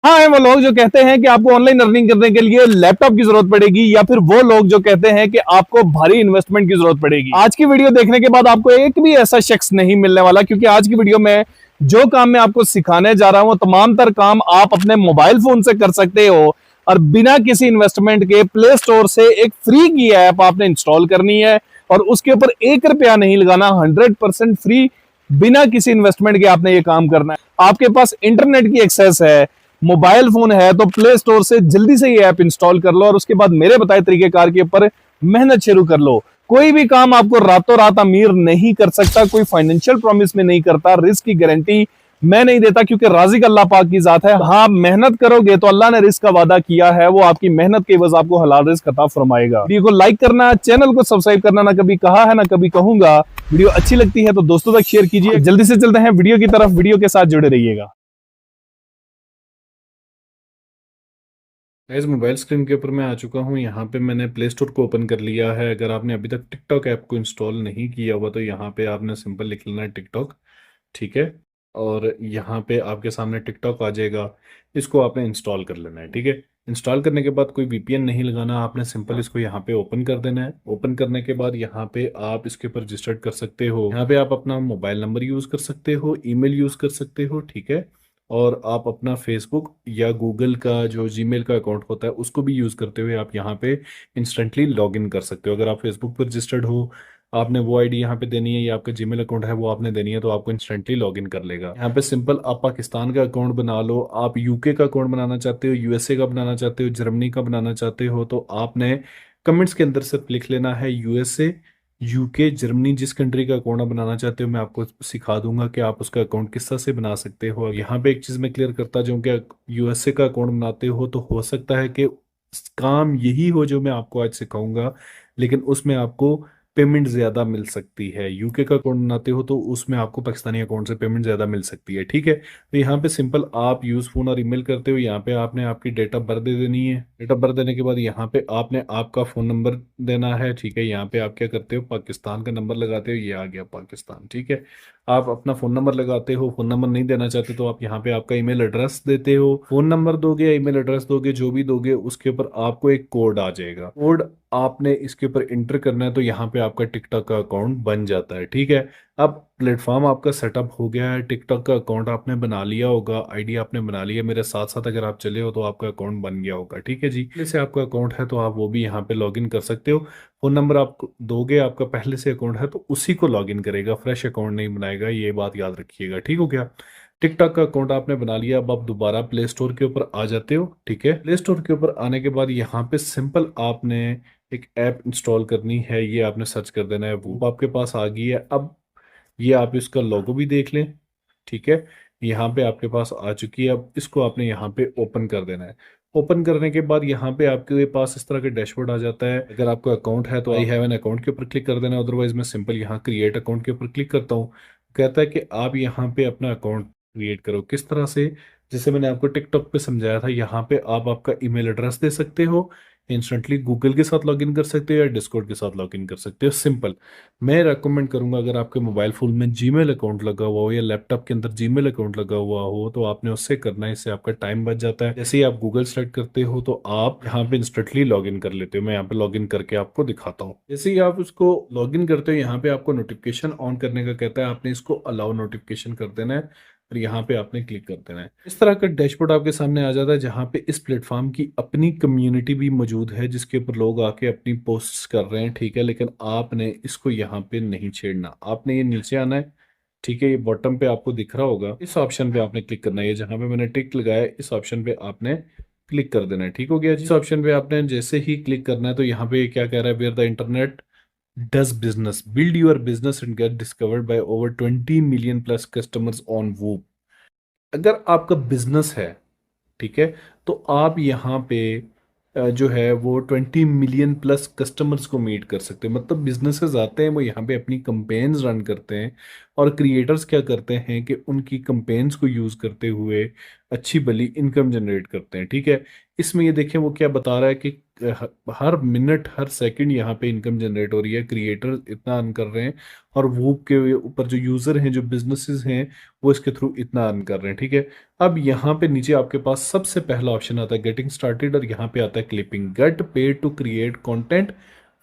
हाँ, है वो लोग जो कहते हैं कि आपको ऑनलाइन अर्निंग करने के लिए लैपटॉप की जरूरत पड़ेगी, या फिर वो लोग जो कहते हैं कि आपको भारी इन्वेस्टमेंट की जरूरत पड़ेगी। आज की वीडियो देखने के बाद आपको एक भी ऐसा शख्स नहीं मिलने वाला, क्योंकि आज की वीडियो में जो काम मैं आपको सिखाने जा रहा हूं वो तमाम तर काम आप अपने मोबाइल फोन से कर सकते हो, और बिना किसी इन्वेस्टमेंट के प्ले स्टोर से एक फ्री की ऐप आपने इंस्टॉल करनी है, और उसके ऊपर 1 रुपया नहीं लगाना, 100% फ्री, बिना किसी इन्वेस्टमेंट के आपने ये काम करना है। आपके पास इंटरनेट की एक्सेस है, मोबाइल फोन है, तो प्ले स्टोर से जल्दी से ये ऐप इंस्टॉल कर लो और उसके बाद मेरे बताए तरीकेकार के ऊपर मेहनत शुरू कर लो। कोई भी काम आपको रातों रात अमीर नहीं कर सकता, कोई फाइनेंशियल प्रॉमिस में नहीं करता, रिस्क की गारंटी मैं नहीं देता, क्योंकि राजिक अल्लाह पाक की जात है। हाँ, मेहनत करोगे तो अल्लाह ने रिस्क का वादा किया है, वो आपकी मेहनत के एवज आपको हलाल रिस्क अता फरमाएगा। वीडियो को लाइक करना, चैनल को सब्सक्राइब करना ना कभी कहा है ना कभी कहूंगा। वीडियो अच्छी लगती है तो दोस्तों तक शेयर कीजिए। जल्दी से चलते हैं वीडियो की तरफ, वीडियो के साथ जुड़े रहिएगा। इस मोबाइल स्क्रीन के ऊपर मैं आ चुका हूँ। यहाँ पे मैंने प्ले स्टोर को ओपन कर लिया है। अगर आपने अभी तक टिकटॉक ऐप को इंस्टॉल नहीं किया हुआ तो यहाँ पे आपने सिंपल लिख लेना है टिकटॉक, ठीक है। और यहाँ पे आपके सामने टिकटॉक आ जाएगा, इसको आपने इंस्टॉल कर लेना है, ठीक है। इंस्टॉल करने के बाद कोई वीपीएन नहीं लगाना, आपने सिंपल इसको यहाँ पे ओपन कर देना है। ओपन करने के बाद यहाँ पे आप इसके ऊपर रजिस्टर्ड कर सकते हो। यहाँ पे आप अपना मोबाइल नंबर यूज़ कर सकते हो, ईमेल यूज़ कर सकते हो, ठीक है। और आप अपना फेसबुक या गूगल का जो जीमेल का अकाउंट होता है उसको भी यूज़ करते हुए आप यहाँ पे इंस्टेंटली लॉग इन कर सकते हो। अगर आप फेसबुक पर रजिस्टर्ड हो, आपने वो आईडी यहाँ पे देनी है, या आपका जीमेल अकाउंट है वो आपने देनी है, तो आपको इंस्टेंटली लॉग इन कर लेगा। यहाँ पे सिंपल आप पाकिस्तान का अकाउंट बना लो, आप यूके का अकाउंट बनाना चाहते हो, यूएसए का बनाना चाहते हो, जर्मनी का बनाना चाहते हो, तो आपने कमेंट्स के अंदर सिर्फ लिख लेना है यूएसए, यूके, जर्मनी। जिस कंट्री का अकाउंट बनाना चाहते हो मैं आपको सिखा दूंगा कि आप उसका अकाउंट किस तरह से बना सकते हो। यहाँ पे एक चीज़ मैं क्लियर करता जाऊँ कि यूएसए का अकाउंट बनाते हो तो हो सकता है कि काम यही हो जो मैं आपको आज सिखाऊंगा, लेकिन उसमें आपको पेमेंट ज़्यादा मिल सकती है। यूके का अकाउंट बनाते हो तो उसमें आपको पाकिस्तानी अकाउंट से पेमेंट ज़्यादा मिल सकती है, ठीक है। तो यहाँ पे सिंपल आप यूज़ फोन और ईमेल करते हो, यहाँ पे आपने आपकी डेट ऑफ बर्थ दे देनी है। डेट ऑफ बर्थ देने के बाद यहाँ पे आपने आपका फ़ोन नंबर देना है, ठीक है। यहाँ पे आप क्या करते हो, पाकिस्तान का नंबर लगाते हो, ये आ गया पाकिस्तान, ठीक है। आप अपना फ़ोन नंबर लगाते हो। फ़ोन नंबर नहीं देना चाहते तो आप यहाँ पे आपका ईमेल एड्रेस देते हो। फ़ोन नंबर दोगे या ईमेल एड्रेस दोगे, जो भी दोगे उसके ऊपर आपको एक कोड आ जाएगा। कोड आपने इसके ऊपर इंटर करना है, तो यहाँ पे आपका टिकटॉक का अकाउंट बन जाता है, ठीक है। अब प्लेटफॉर्म आपका सेटअप हो गया है, टिकटॉक का अकाउंट आपने बना लिया होगा, आईडी आपने बना लिया, मेरे साथ साथ अगर आप चले हो तो आपका अकाउंट बन गया होगा, ठीक है जी। पहले से आपका अकाउंट है तो आप वो भी यहाँ पे लॉगिन कर सकते हो। फोन नंबर आप दोगे, आपका पहले से अकाउंट है तो उसी को लॉगिन करेगा, फ्रेश अकाउंट नहीं बनाएगा, ये बात याद रखिएगा, ठीक हो गया। टिकटॉक का अकाउंट आपने बना लिया, अब आप दोबारा प्ले स्टोर के ऊपर आ जाते हो, ठीक है। प्ले स्टोर के ऊपर आने के बाद यहाँ पे सिंपल आपने एक ऐप इंस्टॉल करनी है, ये आपने सर्च कर देना है, वो आपके पास आ गई है। अब ये आप इसका लोगो भी देख लें, ठीक है। यहाँ पे आपके पास आ चुकी है, अब इसको आपने यहाँ पे ओपन कर देना है। ओपन करने के बाद यहाँ पे आपके पास इस तरह का डैशबोर्ड आ जाता है। अगर आपका अकाउंट है तो आई हैव एन अकाउंट के ऊपर क्लिक कर देना, अदरवाइज मैं सिंपल यहाँ क्रिएट अकाउंट के ऊपर क्लिक करता हूँ। कहता है कि आप यहाँ पे अपना अकाउंट क्रिएट करो। किस तरह से, जैसे मैंने आपको टिकटॉक पे समझाया था, यहाँ पे आप आपका ईमेल एड्रेस दे सकते हो, इंस्टेंटली गूगल के साथ लॉगिन कर सकते हो या डिस्कॉर्ड के साथ लॉगिन कर सकते हो, सिंपल। मैं रेकमेंड करूंगा अगर आपके मोबाइल फोन में जीमेल अकाउंट लगा हुआ हो या लैपटॉप के अंदर जीमेल अकाउंट लगा हुआ हो तो आपने उससे करना है, इससे आपका टाइम बच जाता है। जैसे ही आप गूगल सेलेक्ट करते हो तो आप यहाँ पे इंस्टेंटली लॉगिन कर लेते हो। मैं यहाँ पे लॉगिन करके आपको दिखाता हूँ। जैसे ही आप उसको लॉगिन करते हो, यहाँ पे आपको नोटिफिकेशन ऑन करने का कहता है, आपने इसको अलाउ नोटिफिकेशन कर देना है और यहाँ पे आपने क्लिक कर देना है। इस तरह का डैशबोर्ड आपके सामने आ जाता है, जहाँ पे इस प्लेटफॉर्म की अपनी कम्युनिटी भी मौजूद है, जिसके ऊपर लोग आके अपनी पोस्ट्स कर रहे हैं, ठीक है। लेकिन आपने इसको यहाँ पे नहीं छेड़ना, आपने ये नीचे आना है, ठीक है। ये बॉटम पे आपको दिख रहा होगा, इस ऑप्शन पे आपने क्लिक करना है। ये जहाँ पे मैंने टिक लगाया है, इस ऑप्शन पे आपने क्लिक कर देना है, ठीक हो गया जी। इस ऑप्शन पे आपने जैसे ही क्लिक करना है तो यहाँ पे क्या कह रहा है, where the internet does business, build your business and get discovered by over 20 million plus customers on Whoop। अगर आपका बिजनेस है, ठीक है, तो आप यहाँ पे जो है वो 20 मिलियन प्लस कस्टमर्स को मीट कर सकते हैं। मतलब बिजनेसेस आते हैं, वो यहाँ पे अपनी कंपेन्स रन करते हैं, और क्रिएटर्स क्या करते हैं कि उनकी कंपेन्स को यूज़ करते हुए अच्छी भली इनकम जनरेट करते हैं। ठीक है, इसमें ये देखें वो क्या बता रहा है कि हर मिनट हर सेकंड यहाँ पे इनकम जनरेट हो रही है, क्रिएटर इतना अर्न कर रहे हैं और वो के ऊपर जो यूज़र हैं, जो बिजनेसेस हैं, वो इसके थ्रू इतना अर्न कर रहे हैं। ठीक है, अब यहाँ पे नीचे आपके पास सबसे पहला ऑप्शन आता है गेटिंग स्टार्टेड और यहाँ पे आता है clipping. Get paid to create content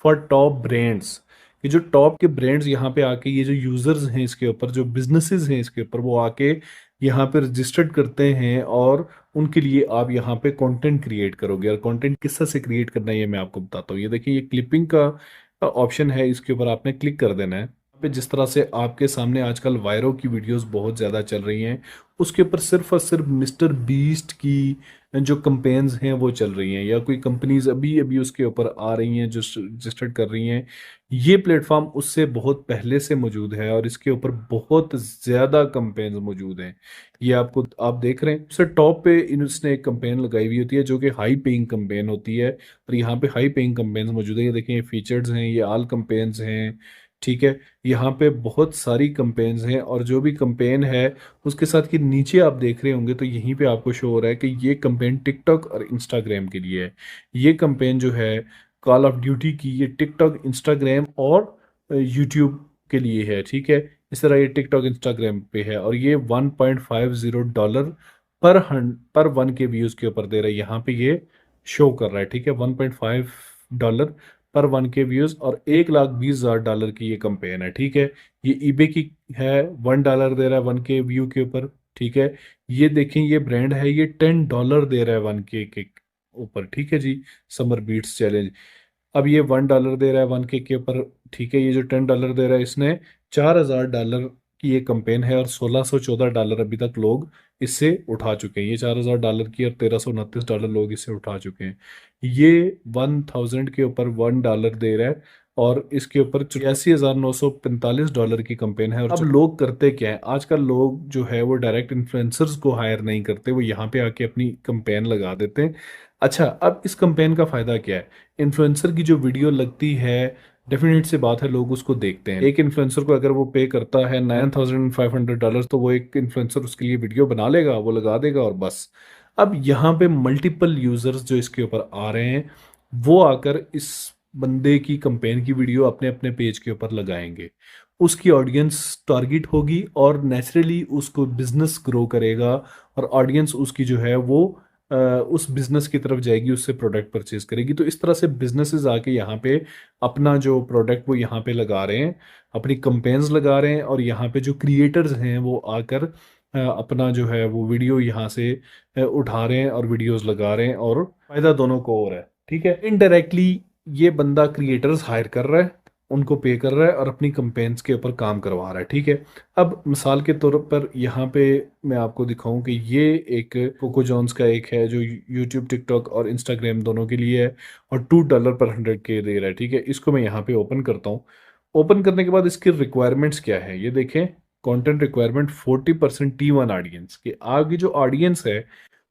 for top brands. ये जो टॉप के ब्रांड्स यहाँ पे आके, ये जो यूजर्स हैं इसके ऊपर, जो बिजनेसेस हैं इसके ऊपर, वो आके यहाँ पे रजिस्टर्ड करते हैं और उनके लिए आप यहाँ पे कंटेंट क्रिएट करोगे। और कंटेंट किस तरह से क्रिएट करना है ये मैं आपको बताता हूँ। ये देखिए, ये क्लिपिंग का ऑप्शन है, इसके ऊपर आपने क्लिक कर देना है। पे जिस तरह से आपके सामने आजकल वायरो की वीडियोस बहुत ज़्यादा चल रही हैं, उसके ऊपर सिर्फ और सिर्फ मिस्टर बीस्ट की जो कंपेन्स हैं वो चल रही हैं, या कोई कंपनीज अभी अभी उसके ऊपर आ रही हैं जो रजिस्टर्ड कर रही हैं। ये प्लेटफॉर्म उससे बहुत पहले से मौजूद है और इसके ऊपर बहुत ज़्यादा कंपेन्स मौजूद हैं। ये आपको आप देख रहे हैं, सबसे टॉप पे इसने एक कंपेन लगाई हुई होती है जो कि हाई पेइंग कंपेन होती है, और यहाँ पे हाई पेइंग कंपेन्स मौजूद है। ये देखें, ये फीचर्स हैं, ये ऑल कंपेन्स हैं। ठीक है, यहाँ पे बहुत सारी कंपेन्स हैं और जो भी कंपेन है उसके साथ कि नीचे आप देख रहे होंगे तो यहीं पे आपको शो हो रहा है कि ये कंपेन टिकटॉक और इंस्टाग्राम के लिए है। ये कंपेन जो है कॉल ऑफ ड्यूटी की, ये टिकटॉक, इंस्टाग्राम और यूट्यूब के लिए है। ठीक है, इस तरह ये टिकटॉक इंस्टाग्राम पे है और ये $1.50 पर 1K व्यूज़ के ऊपर दे रहा है। यहाँ पे ये शो कर रहा है। ठीक है, $1.5 पर 1K व्यूज और $1,20,000 की ये कंपेन है। ठीक है, ये ईबे की है, $1 दे रहा है 1K व्यू के ऊपर। ठीक है, ये देखें, ये ब्रांड है, ये $10 दे रहा है 1K के ऊपर। ठीक है जी, समर बीट्स चैलेंज। अब ये $1 दे रहा है 1K के ऊपर। ठीक है, ये जो $10 दे रहा है इसने $4,000 की ये कंपेन है और $1,614 अभी तक लोग इससे उठा चुके हैं। ये $4,000 की और $1,329 लोग इससे उठा चुके हैं। ये 1000 के ऊपर $1 दे रहा है और इसके ऊपर $83,945 की कंपेन है। और अब लोग करते क्या है, आजकल लोग जो है वो डायरेक्ट इन्फ्लुएंसर्स को हायर नहीं करते, वो यहाँ पे आके अपनी कंपेन लगा देते हैं। अच्छा, अब इस कंपेन का फायदा क्या है? इन्फ्लुएंसर की जो वीडियो लगती है, डेफिनेट सी बात है लोग उसको देखते हैं। एक इन्फ्लुएंसर को अगर वो पे करता है $9,500, तो वो एक इन्फ्लुएंसर उसके लिए वीडियो बना लेगा, वो लगा देगा और बस। अब यहाँ पे मल्टीपल यूजर्स जो इसके ऊपर आ रहे हैं, वो आकर इस बंदे की कंपेन की वीडियो अपने अपने पेज के ऊपर लगाएंगे। उसकी ऑडियंस टारगेट होगी और नेचुरली उसको बिजनेस ग्रो करेगा और ऑडियंस उसकी जो है वो उस बिजनेस की तरफ जाएगी, उससे प्रोडक्ट परचेज करेगी। तो इस तरह से बिजनेसेस आके यहाँ पे अपना जो प्रोडक्ट वो यहाँ पे लगा रहे हैं, अपनी कंपेन्स लगा रहे हैं और यहाँ पे जो क्रिएटर्स हैं वो आकर अपना जो है वो वीडियो यहाँ से उठा रहे हैं और वीडियोस लगा रहे हैं और फायदा दोनों को हो रहा है। ठीक है, इनडायरेक्टली ये बंदा क्रिएटर्स हायर कर रहा है, उनको पे कर रहा है और अपनी कंपेन्स के ऊपर काम करवा रहा है। ठीक है, अब मिसाल के तौर पर यहाँ पे मैं आपको दिखाऊं कि ये एक कोको जॉन्स का एक है जो यूट्यूब, टिकटॉक और इंस्टाग्राम दोनों के लिए है और $2 पर 100K दे रहा है। ठीक है, इसको मैं यहाँ पे ओपन करता हूँ। ओपन करने के बाद इसकी रिक्वायरमेंट्स क्या है ये देखें। कंटेंट रिक्वायरमेंट 40% T1 ऑडियंस के आगे जो ऑडियंस है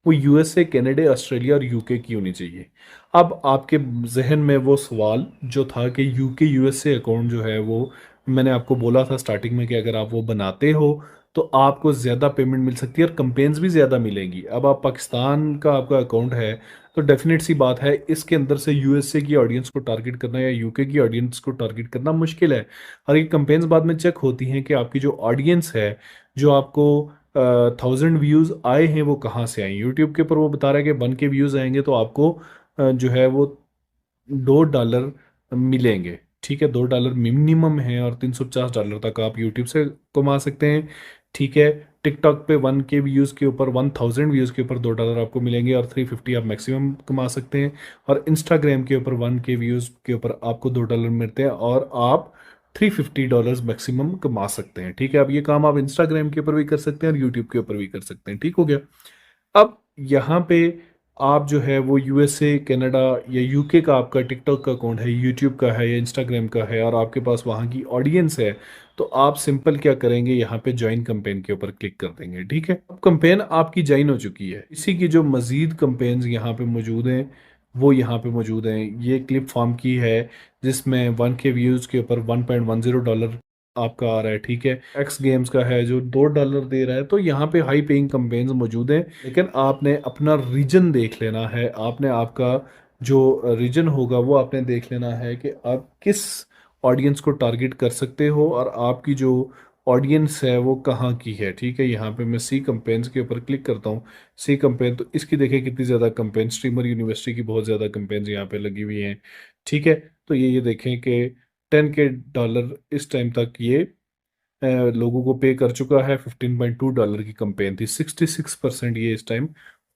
वो यूएसए, कनाडा, ऑस्ट्रेलिया और यूके की होनी चाहिए। अब आपके जहन में वो सवाल जो था कि यूके यूएसए अकाउंट जो है वो, मैंने आपको बोला था स्टार्टिंग में कि अगर आप वो बनाते हो तो आपको ज़्यादा पेमेंट मिल सकती है और कंपेन्स भी ज़्यादा मिलेंगी। अब आप पाकिस्तान का आपका अकाउंट है तो डेफिनेट सी बात है इसके अंदर से यूएसए की ऑडियंस को टारगेट करना या यूके की ऑडियंस को टारगेट करना मुश्किल है। और ये कंपेन्स बाद में चेक होती हैं कि आपकी जो ऑडियंस है, जो आपको 1000 व्यूज़ आए हैं वो कहाँ से आए। यूट्यूब के ऊपर वो बता रहा है कि 1K व्यूज़ आएंगे तो आपको जो है वो $2 मिलेंगे। ठीक है, $2 मिनिमम है और $350 तक आप यूट्यूब से कमा सकते हैं। ठीक है, टिकटॉक पे 1K व्यूज़ के ऊपर, 1000 व्यूज़ के ऊपर $2 आपको मिलेंगे और 350 आप मैक्सिमम कमा सकते हैं। और इंस्टाग्राम के ऊपर 1K व्यूज़ के ऊपर आपको $2 मिलते हैं और आप $350 मैक्सिमम कमा सकते हैं। ठीक है, अब ये काम आप इंस्टाग्राम के ऊपर भी कर सकते हैं और यूट्यूब के ऊपर भी कर सकते हैं। ठीक हो गया। अब यहाँ पे आप जो है वो यूएसए, कनाडा या यूके का आपका टिकटॉक का अकाउंट है, यूट्यूब का है या इंस्टाग्राम का है और आपके पास वहाँ की ऑडियंस है, तो आप सिंपल क्या करेंगे, यहाँ पे ज्वाइन कंपेन के ऊपर क्लिक कर देंगे। ठीक है, अब कंपेन आपकी ज्वाइन हो चुकी है। इसी की जो मज़ीद कंपेन्स यहाँ पे मौजूद हैं वो यहाँ पे मौजूद हैं। ये क्लिप फार्म की है जिसमें 1K व्यूज़ के ऊपर $1.10 आपका आ रहा है, ठीक है। एक्स गेम्स का है जो $2 दे रहा है। तो यहाँ पे हाई पेइंग कैंपेन्स मौजूद हैं, लेकिन आपने अपना रीजन देख लेना है। आपने आपका जो रीजन होगा वो आपने देख लेना है कि आप किस ऑडियंस को टारगेट कर सकते हो और आपकी जो ऑडियंस है वो कहाँ की है, ठीक है। यहाँ पे मैं सी कैंपेन्स के ऊपर क्लिक करता हूँ। सी कैंपेन, तो इसकी देखिए कितनी ज़्यादा कैंपेन, स्ट्रीमर यूनिवर्सिटी की बहुत ज़्यादा कैंपेन्स यहाँ पे लगी हुई हैं, ठीक है। तो ये देखें कि $10K इस टाइम तक ये लोगों को पे कर चुका है। $15.2 की कंपेन थी, 66% ये इस टाइम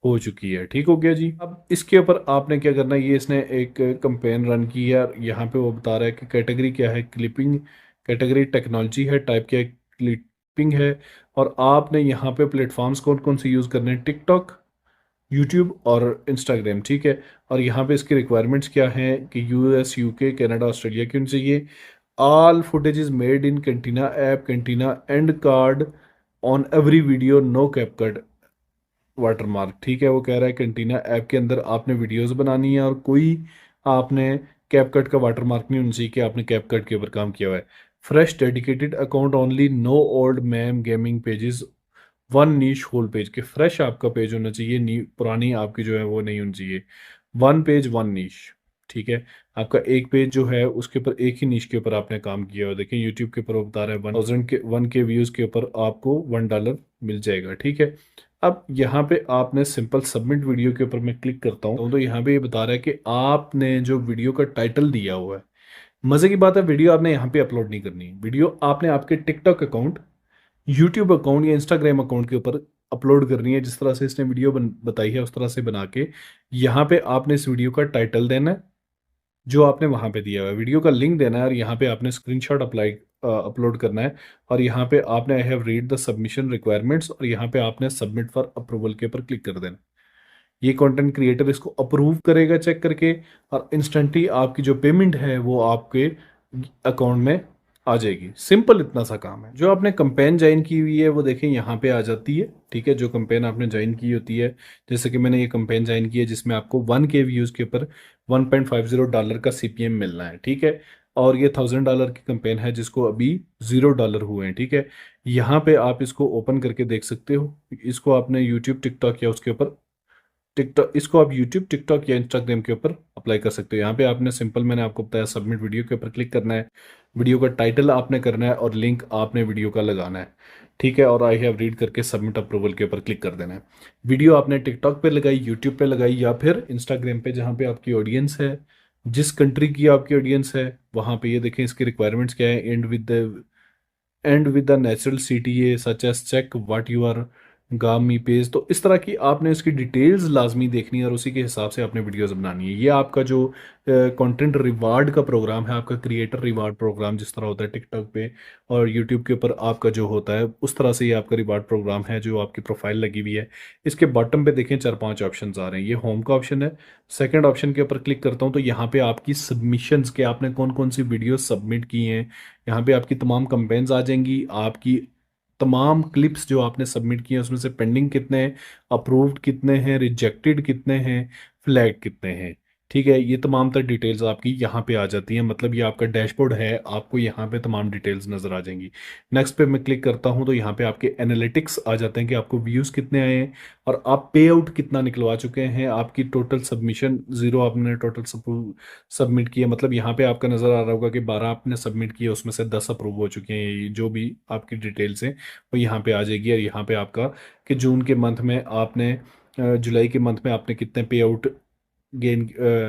हो चुकी है। ठीक हो गया जी। अब इसके ऊपर आपने क्या करना है, ये इसने एक कंपेन रन की है। यहाँ पे वो बता रहा है कि कैटेगरी क्या है, क्लिपिंग कैटेगरी, टेक्नोलॉजी है, टाइप क्या है, क्लिपिंग है। और आपने यहाँ पे प्लेटफॉर्म्स कौन कौन से यूज़ करने हैं, टिकटॉक, यूट्यूब और इंस्टाग्राम, ठीक है। और यहाँ पे इसकी रिक्वायरमेंट्स क्या हैं कि यूएस, यूके, कनाडा, ऑस्ट्रेलिया क्यों चाहिए। All footage is made in Cantina app, Cantina end card on every video, no CapCut watermark, ठीक है। वो कह रहा है कैंटीना ऐप के अंदर आपने वीडियोस बनानी है और कोई आपने कैपकट का वाटरमार्क नहीं होना चाहिए कि आपने कैपकट के ऊपर काम किया हुआ है। Fresh dedicated account only, no old meme gaming pages, one niche whole page, के फ्रेश आपका पेज होना चाहिए, पुरानी आपकी जो है वो नहीं होनी चाहिए। वन पेज वन नीश, ठीक है। आपका एक पेज जो है उसके ऊपर एक ही नीश के ऊपर आपने काम किया हो। देखिए यूट्यूब के ऊपर वो बता रहा है 1,000 के व्यूज़ के ऊपर आपको $1 मिल जाएगा, ठीक है। अब यहाँ पे आपने सिंपल सबमिट वीडियो के ऊपर मैं क्लिक करता हूँ तो यहाँ पे ये बता रहा है कि आपने जो वीडियो का टाइटल दिया हुआ है, मज़े की बात है वीडियो आपने यहाँ पे अपलोड नहीं करनी है। वीडियो आपने आपके टिकटॉक अकाउंट, यूट्यूब अकाउंट या इंस्टाग्राम अकाउंट के ऊपर अपलोड करनी है। जिस तरह से इसने वीडियो बताई है उस तरह से बना के यहाँ पे आपने इस वीडियो का टाइटल देना है जो आपने वहाँ पे दिया हुआ है, वीडियो का लिंक देना है और यहाँ पे आपने स्क्रीनशॉट अपलोड करना है। और यहाँ पे आपने I have read the submission requirements और यहाँ पे आपने सबमिट फॉर अप्रूवल के ऊपर क्लिक कर देना। ये कंटेंट क्रिएटर इसको अप्रूव करेगा चेक करके और इंस्टेंटली आपकी जो पेमेंट है वो आपके अकाउंट में आ जाएगी। सिंपल इतना सा काम है। जो आपने कंपेन ज्वाइन की हुई है वो देखें यहाँ पे आ जाती है, ठीक है। जो कंपेन आपने ज्वाइन की होती है, जैसे कि मैंने ये कंपेन ज्वाइन की है जिसमें आपको 1K व्यूज़ के ऊपर $1.50 का CPM मिलना है, ठीक है। और ये $1,000 की कंपेन है जिसको अभी $0 हुए हैं, ठीक है। यहाँ पे आप इसको ओपन करके देख सकते हो। इसको आपने यूट्यूब, टिकटॉक या उसके ऊपर टिकटॉक, इसको आप यूट्यूब, टिकटॉक या इंस्टाग्राम के ऊपर अप्लाई कर सकते हो। यहाँ पे आपने सिंपल, मैंने आपको बताया, सबमिट वीडियो के ऊपर क्लिक करना है। वीडियो का टाइटल आपने करना है और लिंक आपने वीडियो का लगाना है, ठीक है। और आई हैव रीड करके सबमिट अप्रूवल के ऊपर क्लिक कर देना है। वीडियो आपने टिकटॉक पे लगाई, यूट्यूब पे लगाई या फिर इंस्टाग्राम पे, जहाँ पे आपकी ऑडियंस है, जिस कंट्री की आपकी ऑडियंस है वहाँ पे। ये देखें इसकी रिक्वायरमेंट्स क्या है, and with the natural CTA such as check what you are गामी पेज। तो इस तरह की आपने उसकी डिटेल्स लाजमी देखनी है और उसी के हिसाब से आपने वीडियोस बनानी है। ये आपका जो कंटेंट रिवार्ड का प्रोग्राम है, आपका क्रिएटर रिवार्ड प्रोग्राम जिस तरह होता है टिकटॉक पे और यूट्यूब के ऊपर आपका जो होता है, उस तरह से ये आपका रिवार्ड प्रोग्राम है जो आपकी प्रोफाइल लगी हुई है। इसके बॉटम पे देखें 4-5 ऑप्शन आ रहे हैं। ये होम का ऑप्शन है। सेकेंड ऑप्शन के ऊपर क्लिक करता हूँ तो यहाँ पे आपकी सबमिशंस के, आपने कौन कौन सी वीडियो सबमिट की हैं, यहाँ पे आपकी तमाम कंपेन्स आ जाएंगी। आपकी तमाम क्लिप्स जो आपने सबमिट किए हैं उसमें से पेंडिंग कितने हैं, अप्रूव्ड कितने हैं, रिजेक्टेड कितने हैं, फ्लैग कितने हैं, ठीक है। ये तमाम तर डिटेल्स आपकी यहाँ पे आ जाती हैं। मतलब ये आपका डैशबोर्ड है, आपको यहाँ पे तमाम डिटेल्स नज़र आ जाएंगी। नेक्स्ट पे मैं क्लिक करता हूँ तो यहाँ पे आपके एनालिटिक्स आ जाते हैं कि आपको व्यूज़ कितने आए हैं और आप पे आउट कितना निकलवा चुके हैं। आपकी टोटल सबमिशन 0 आपने टोटल सबमिट किया, मतलब यहाँ पे आपका नज़र आ रहा होगा कि 12 आपने सबमिट किए, उसमें से 10 अप्रूव हो चुके हैं। ये जो भी आपकी डिटेल्स हैं वो यहाँ पे आ जाएगी। और यहाँ पे आपका कि जून के मंथ में आपने, जुलाई के मंथ में आपने कितने पे आउट गेन,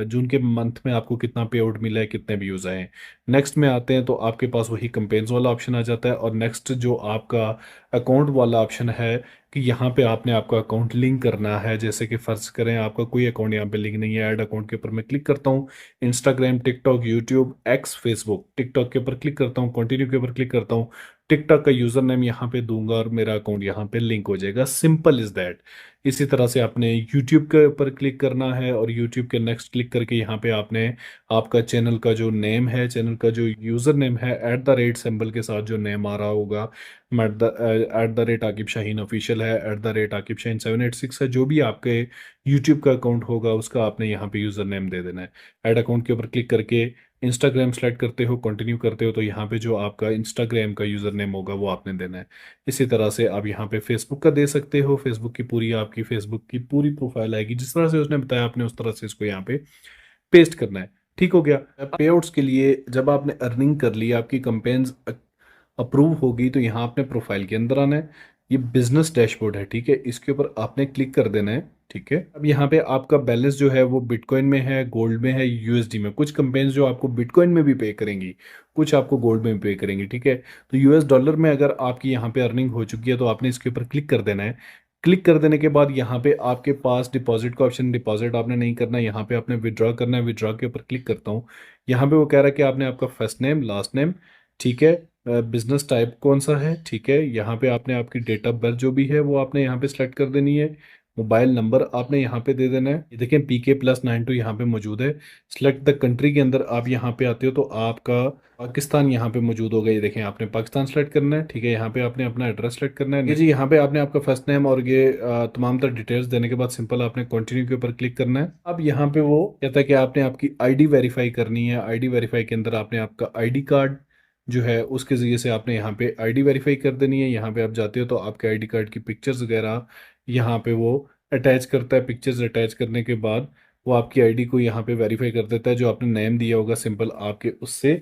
जून के मंथ में आपको कितना पे आउट मिला है, कितने व्यूज़ आए हैं। नेक्स्ट में आते हैं तो आपके पास वही कंपेन्स वाला ऑप्शन आ जाता है। और नेक्स्ट जो आपका अकाउंट वाला ऑप्शन है कि यहाँ पे आपने आपका अकाउंट लिंक करना है। जैसे कि फ़र्ज़ करें आपका कोई अकाउंट यहाँ पे लिंक नहीं है, ऐड अकाउंट के ऊपर मैं क्लिक करता हूँ। Instagram, TikTok, YouTube, x, Facebook, TikTok के ऊपर क्लिक करता हूँ, कंटिन्यू के ऊपर क्लिक करता हूँ। टिकटॉक का यूज़र नेम यहाँ पे दूंगा और मेरा अकाउंट यहाँ पे लिंक हो जाएगा। Simple is that. इसी तरह से आपने यूट्यूब के ऊपर क्लिक करना है और यूट्यूब के नेक्स्ट क्लिक करके यहाँ पे आपने आपका चैनल का जो नेम है, चैनल का जो यूज़र नेम है, @ सिंबल के साथ जो नेम आ रहा होगा, @ आकिब शाहीन ऑफिशियल है, @आकिब शाहीन 786 है, जो भी आपके यूट्यूब का अकाउंट होगा उसका आपने यहाँ पे यूज़र नेम दे देना है। ऐड अकाउंट के ऊपर क्लिक करके इंस्टाग्राम सेलेक्ट करते हो, कंटिन्यू करते हो, तो यहाँ पे जो आपका इंस्टाग्राम का यूज़र नेम होगा वो आपने देना है। इसी तरह से आप यहाँ पे फेसबुक का दे सकते हो, फेसबुक की पूरी आपकी फेसबुक की पूरी प्रोफाइल आएगी, जिस तरह से उसने बताया आपने उस तरह से इसको यहाँ पे पेस्ट करना है। ठीक हो गया। पे आउट्स के लिए जब आपने अर्निंग कर ली, आपकी कंपेन्स अप्रूव होगी, तो यहाँ आपने प्रोफाइल के अंदर आना है। ये बिजनेस डैशबोर्ड है, ठीक है, इसके ऊपर आपने क्लिक कर देना है। ठीक है, अब यहाँ पे आपका बैलेंस जो है वो बिटकॉइन में है, गोल्ड में है, यूएसडी में। कुछ कंपेन्स जो आपको बिटकॉइन में भी पे करेंगी, कुछ आपको गोल्ड में भी पे करेंगी। ठीक है, तो यूएस डॉलर में अगर आपकी यहाँ पे अर्निंग हो चुकी है तो आपने इसके ऊपर क्लिक कर देना है। क्लिक कर देने के बाद यहाँ पे आपके पास डिपॉजिट का ऑप्शन, डिपॉजिट आपने नहीं करना है, यहाँ पे आपने विड्रॉ करना है। विड्रॉ के ऊपर क्लिक करता हूँ, यहाँ पे वो कह रहा है कि आपने आपका फर्स्ट नेम, लास्ट नेम, ठीक है, बिजनेस टाइप कौन सा है, ठीक है, यहाँ पे आपने आपकी डेट ऑफ बर्थ जो भी है वो आपने यहाँ पे सेलेक्ट कर देनी है। मोबाइल नंबर आपने यहाँ पे दे देना है। ये देखें PK+92 यहाँ पे मौजूद है। सिलेक्ट द कंट्री के अंदर आप यहाँ पे आते हो तो आपका पाकिस्तान यहाँ पे मौजूद होगा। ये देखें, आपने पाकिस्तान सेलेक्ट करना है। ठीक है, यहाँ पे आपने अपना एड्रेस सेलेक्ट करना है। ये जी, यहाँ पे आपने आपका फर्स्ट नेम और ये तमाम तरह डिटेल्स देने के बाद सिंपल आपने कंटिन्यू के ऊपर क्लिक करना है। अब यहाँ पे वो कहता है कि आपने आपकी आईडी वेरीफाई करनी है। आईडी वेरीफाई के अंदर आपने आपका आईडी कार्ड जो है उसके ज़रिए से आपने यहाँ पे आईडी वेरीफाई कर देनी है। यहाँ पे आप जाते हो तो आपके आईडी कार्ड की पिक्चर्स वगैरह यहाँ पे वो अटैच करता है। पिक्चर्स अटैच करने के बाद वो आपकी आईडी को यहाँ पे वेरीफाई कर देता है। जो आपने नेम दिया होगा सिंपल आपके उससे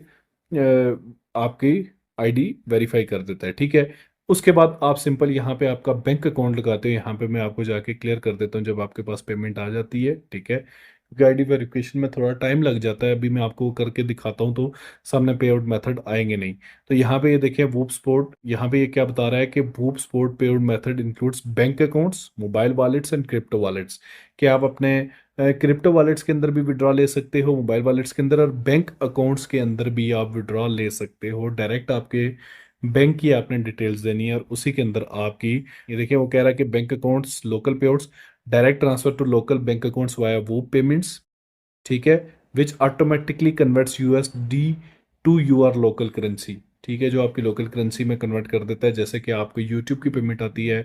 आपकी आईडी वेरीफाई कर देता है। ठीक है, उसके बाद आप सिंपल यहाँ पे आपका बैंक अकाउंट लगाते हो। यहाँ पे मैं आपको जाके क्लियर कर देता हूँ जब आपके पास पेमेंट आ जाती है। ठीक है, क्योंकि आईडी वेरिफिकेशन में थोड़ा टाइम लग जाता है। अभी मैं आपको करके दिखाता हूँ तो सामने पे आउट मेथड आएंगे नहीं। तो यहाँ पे ये देखिए वूप स्पोर्ट, यहाँ पे ये क्या बता रहा है कि वूप स्पोर्ट पे out method includes bank accounts, mobile wallets and crypto wallets. कि आप अपने क्रिप्टो वॉलेट्स के अंदर भी विड्रॉ ले सकते हो, मोबाइल वॉलेट्स के अंदर, और बैंक अकाउंट्स के अंदर भी आप विड्रॉ ले सकते हो। डायरेक्ट आपके बैंक की आपने डिटेल्स देनी है और उसी के अंदर आपकी, ये देखिए वो कह रहा है कि bank accounts, local payouts, direct transfer to local bank accounts via वो पेमेंट्स। ठीक है, which automatically converts USD to your local currency. ठीक है, जो आपकी लोकल करेंसी में कन्वर्ट कर देता है। जैसे कि आपको यूट्यूब की पेमेंट आती है,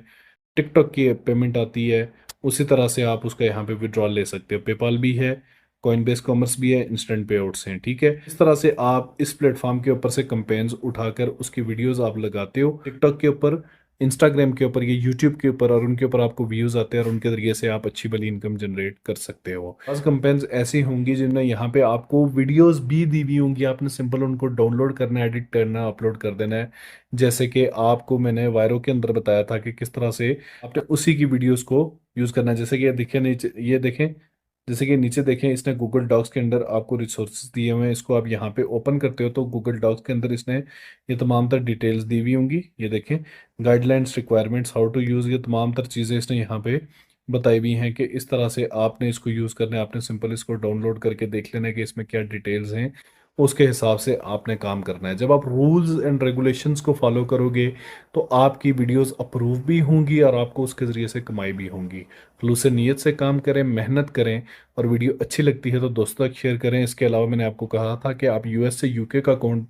टिकटॉक की पेमेंट आती है, उसी तरह से आप उसका यहाँ पे विड्रॉल ले सकते हो। पेपाल भी है, कॉइनबेस कॉमर्स भी है, इंस्टेंट पे आउट्स हैं। ठीक है, इस तरह से आप इस प्लेटफॉर्म के ऊपर से कंपेन्स उठाकर उसकी वीडियोस आप लगाते हो टिकटॉक के ऊपर, इंस्टाग्राम के ऊपर, ये यूट्यूब के ऊपर, और उनके ऊपर आपको व्यूज आते हैं और उनके जरिए से आप अच्छी भली इनकम जनरेट कर सकते हो। बस कंपेन्स ऐसी होंगी जिनमें यहाँ पे आपको वीडियोस भी दी हुई होंगी, आपने सिंपल उनको डाउनलोड करना है, एडिट करना, अपलोड कर देना है। जैसे कि आपको मैंने वायरो के अंदर बताया था कि किस तरह से आपने उसी की वीडियोस को यूज़ करना है। जैसे कि ये देखें नीचे, ये देखें, जैसे कि नीचे देखें, इसने गूगल डॉक्स के अंदर आपको रिसोर्सेज दिए हुए हैं। इसको आप यहाँ पे ओपन करते हो तो गूगल डॉक्स के अंदर इसने ये तमाम तर डिटेल्स दी हुई होंगी। ये देखें, guidelines, requirements, how to use, ये तमाम तर चीज़ें इसने यहाँ पे बताई हुई हैं कि इस तरह से आपने इसको यूज़ करना है। आपने सिंपल इसको डाउनलोड करके देख लेना है कि इसमें क्या डिटेल्स हैं, उसके हिसाब से आपने काम करना है। जब आप रूल्स एंड रेगुलेशंस को फॉलो करोगे तो आपकी वीडियोस अप्रूव भी होंगी और आपको उसके ज़रिए से कमाई भी होंगी। खलूस नीयत से काम करें, मेहनत करें, और वीडियो अच्छी लगती है तो दोस्तों तक शेयर करें। इसके अलावा मैंने आपको कहा था कि आप US से UK का अकाउंट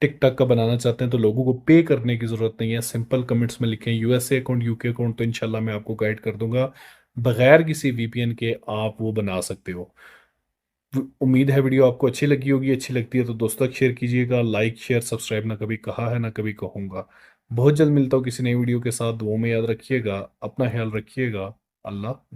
टिकटॉक का बनाना चाहते हैं तो लोगों को पे करने की ज़रूरत नहीं है। सिंपल कमेंट्स में लिखें USA अकाउंट, UK अकाउंट, तो इंशाल्लाह मैं आपको गाइड कर दूंगा। बगैर किसी VPN के आप वो बना सकते हो। उम्मीद है वीडियो आपको अच्छी लगी होगी। अच्छी लगती है तो दोस्तों तक शेयर कीजिएगा। लाइक, शेयर, सब्सक्राइब ना कभी कहा है ना कभी कहूँगा। बहुत जल्द मिलता हूँ किसी नई वीडियो के साथ। दुआओं में याद रखिएगा, अपना ख्याल रखिएगा। अल्लाह।